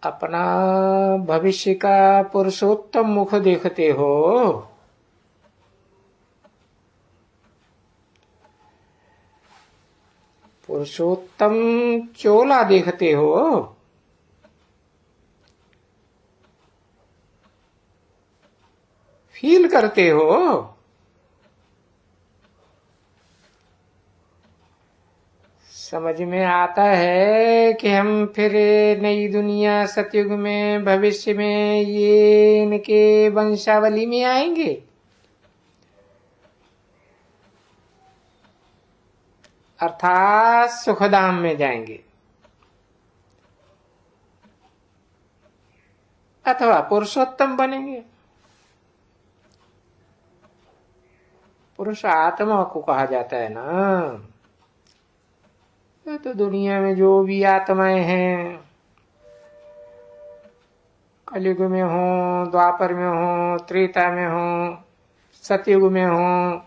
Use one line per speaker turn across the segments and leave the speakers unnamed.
अपना भविष्य का पुरुषोत्तम मुख देखते हो, पुरुषोत्तम चोला देखते हो, फील करते हो, समझ में आता है कि हम फिर नई दुनिया सतयुग में भविष्य में ये इनके वंशावली में आएंगे। अर्थात सुखधाम में जाएंगे अथवा पुरुषोत्तम बनेंगे। पुरुष आत्मा को कहा जाता है ना। तो दुनिया में जो भी आत्माएं हैं, कलयुग में हो, द्वापर में हो, त्रेता में हो, सतयुग में हो,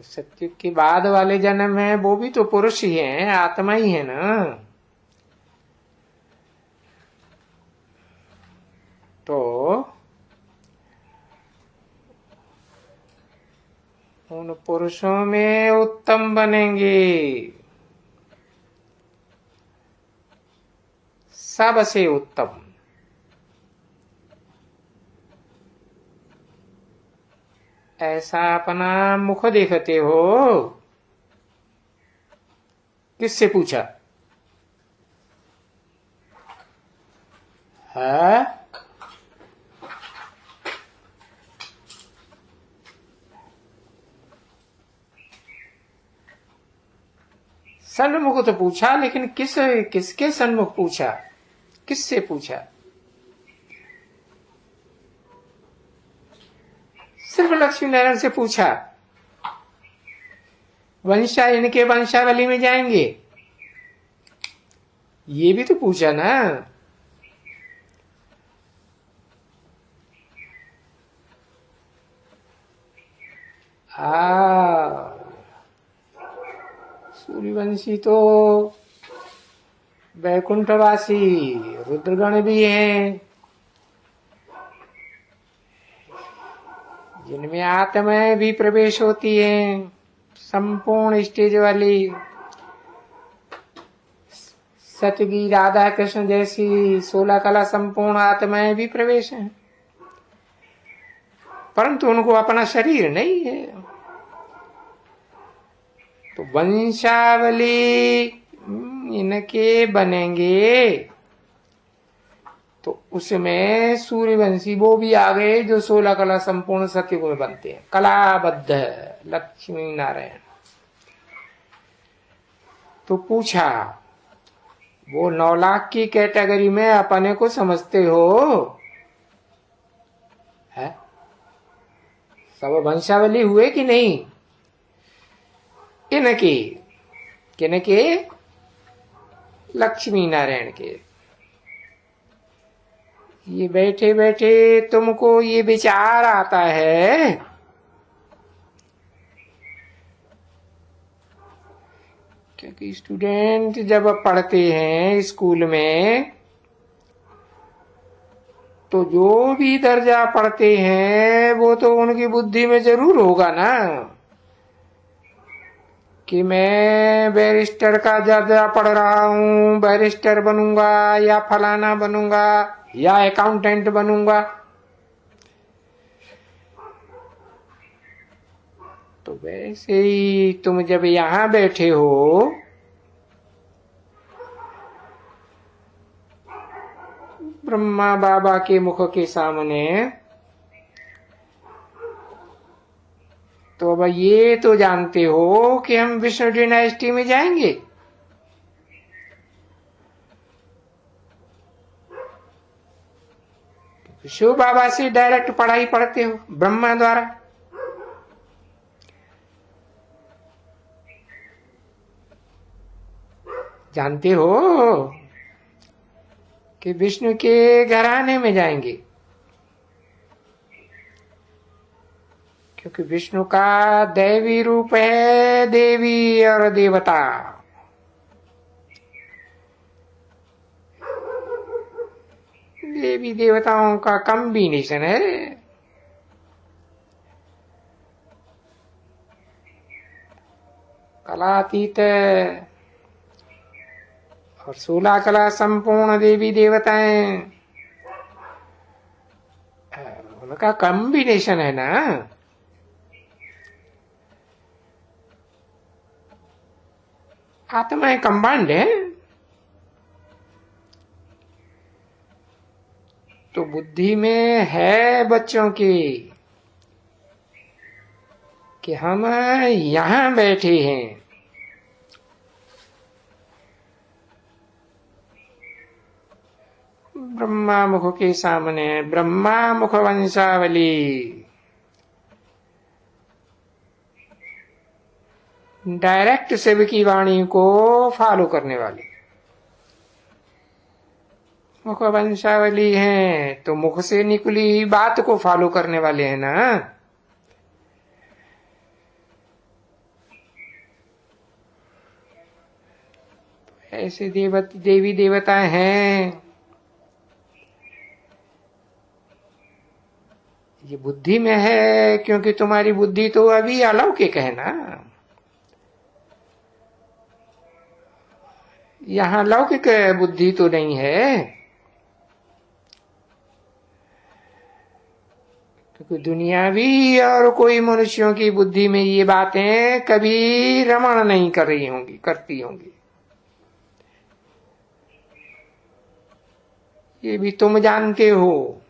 सतयुग के बाद वाले जन्म है, वो भी तो पुरुष ही हैं, आत्मा ही है ना। तो उन पुरुषों में उत्तम बनेंगे, सबसे उत्तम। ऐसा अपना मुख देखते हो। किससे पूछा है? सन्मुख तो पूछा, लेकिन किसके सन्मुख पूछा, किससे पूछा? सिर्फ लक्ष्मी नारायण से पूछा। इनके वंशावली में जाएंगे, ये भी तो पूछा ना। सूर्यवंशी तो वैकुंठवासी रुद्रगण भी हैं, जिनमें आत्माएं भी प्रवेश होती हैं, संपूर्ण स्टेज वाली। सतगी राधा कृष्ण जैसी 16 कला संपूर्ण आत्माएं भी प्रवेश हैं, परंतु उनको अपना शरीर नहीं है। तो वंशावली इनके बनेंगे, तो उसमें सूर्यवंशी वो भी आ गए जो 16 कला संपूर्ण सतयुग में बनते हैं, कलाबद्ध लक्ष्मी नारायण। तो पूछा, वो 9 लाख की कैटेगरी में अपने को समझते हो? है सब वंशावली हुए कि नहीं? इनके किनके? लक्ष्मी नारायण के। ये बैठे बैठे तुमको ये विचार आता है क्योंकि स्टूडेंट जब पढ़ते हैं स्कूल में, तो जो भी दर्जा पढ़ते हैं वो तो उनकी बुद्धि में जरूर होगा ना कि मैं बैरिस्टर का दर्जा पढ़ रहा हूं, बैरिस्टर बनूंगा या फलाना बनूंगा या अकाउंटेंट बनूंगा। तो वैसे ही तुम जब यहां बैठे हो, ब्रह्मा बाबा के मुख के सामने, तो अब ये तो जानते हो कि हम विष्णु डायनेस्टी में जाएंगे। शिव बाबा से डायरेक्ट पढ़ाई पढ़ते हो ब्रह्मा द्वारा। जानते हो कि विष्णु के घराने में जाएंगे, क्योंकि विष्णु का दैवी रूप है देवी और देवता। देवी देवताओं का कॉम्बिनेशन है। कलातीत और 16 कला संपूर्ण देवी देवताएं, उनका कॉम्बिनेशन है ना। आत्माएं कंबाइंड है। तो बुद्धि में है बच्चों की कि हम यहां बैठे हैं, ब्रह्मा मुख के सामने, ब्रह्मा मुख वंशावली, डायरेक्ट शिव की वाणी को फॉलो करने वाले मुख वंशावली हैं, तो मुख से निकली हुई बात को फॉलो करने वाले हैं ना। ऐसे देवी देवता हैं। ये बुद्धि में है, क्योंकि तुम्हारी बुद्धि तो अभी अलौकिक है ना। यहां लौकिक बुद्धि तो नहीं है, क्योंकि दुनियावी और कोई मनुष्यों की बुद्धि में ये बातें कभी रमण नहीं कर रही होंगी, करती होंगी। ये भी तुम जानते हो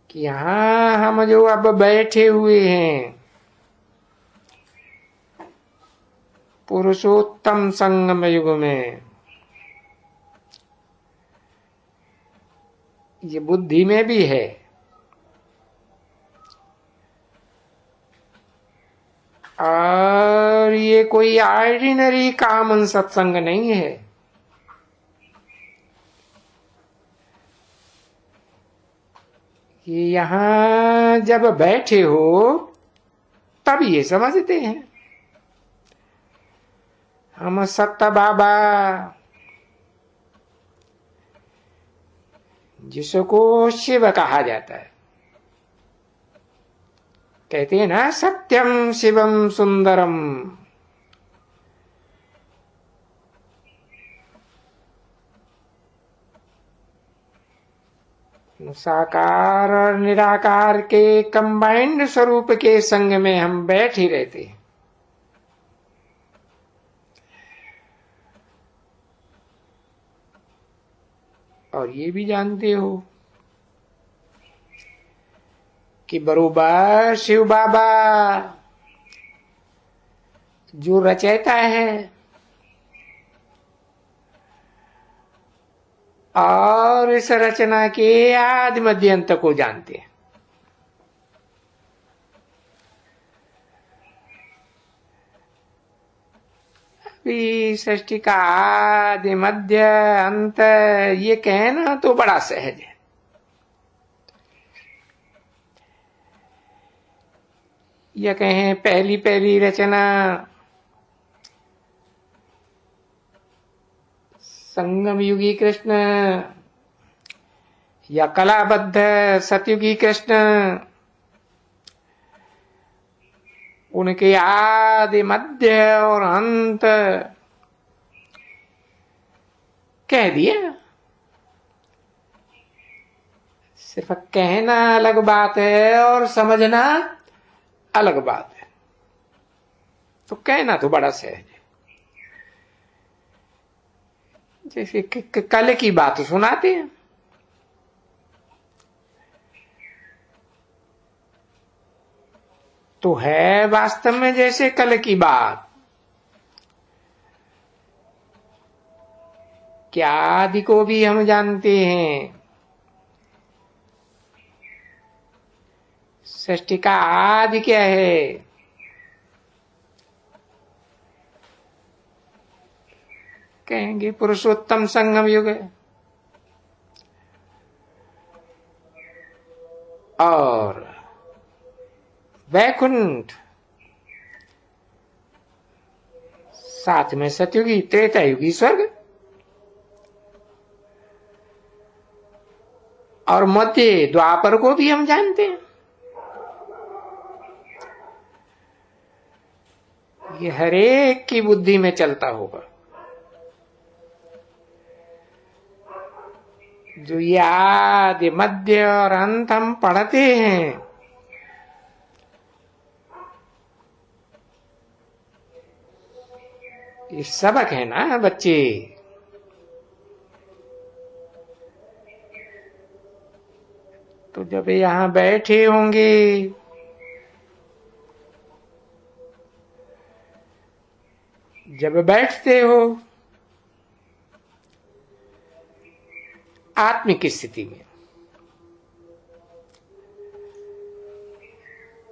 कि यहां हम जो अब बैठे हुए हैं, पुरुषोत्तम संगम युग में, ये बुद्धि में भी है। और ये कोई ऑर्डिनरी कॉमन सत्संग नहीं है। ये यहां जब बैठे हो तब ये समझते हैं हम सत्ता बाबा, जिसको शिव कहा जाता है, कहते हैं ना, सत्यम शिवम सुंदरम। साकार और निराकार के कंबाइंड स्वरूप के संग में हम बैठ ही रहते हैं। और ये भी जानते हो कि बरोबर शिव बाबा जो रचयिता है और इस रचना के आदि मध्य अंत को जानते हैं। अभी सृष्टि का आदि मध्य अंत ये कहना तो बड़ा सहज है। यह कहें पहली पहली रचना संगम युगी कृष्ण, या कलाबद्ध सतयुगी कृष्ण, उनके आदि मध्य और अंत कह दिया। सिर्फ कहना अलग बात है और समझना अलग बात है। तो कहना तो बड़ा सहज है। जैसे कल की बात सुनाते हैं, तो है वास्तव में जैसे कल की बात। क्या आदि को भी हम जानते हैं, सृष्टि का आदि क्या है। कहेंगे पुरुषोत्तम संगम युग है। और वैकुंठ, साथ में सतयुगी त्रेतायुगी स्वर्ग, और मध्य द्वापर को भी हम जानते हैं। ये हरेक की बुद्धि में चलता होगा। जो ये आदि मध्य और अंत हम पढ़ते हैं, ये सबक है ना बच्चे। तो जब यहां बैठे होंगे जब बैठते हो आत्मिक स्थिति में,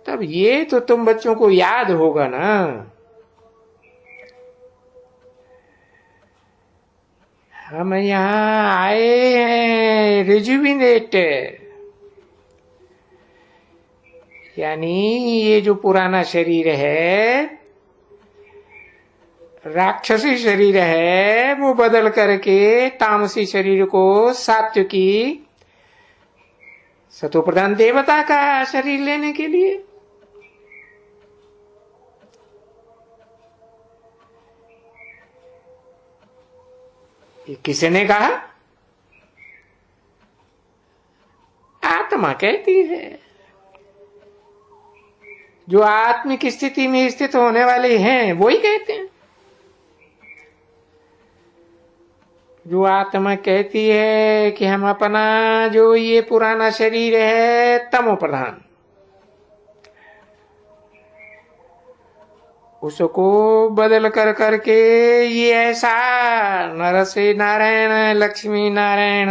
तब ये तो तुम बच्चों को याद होगा ना, हम यहां आए हैं रिजुविनेट, यानी ये जो पुराना शरीर है, राक्षसी शरीर है, वो बदल करके तामसी शरीर को सात्विकी सतो प्रधान देवता का शरीर लेने के लिए। ये किसने कहा? आत्मा कहती है। जो आत्मिक स्थिति में स्थित होने वाले हैं वो ही कहते हैं। जो आत्मा कहती है कि हम अपना जो ये पुराना शरीर है तमो प्रधान, उसको बदल कर करके ये ऐसा नर से नारायण, लक्ष्मी नारायण,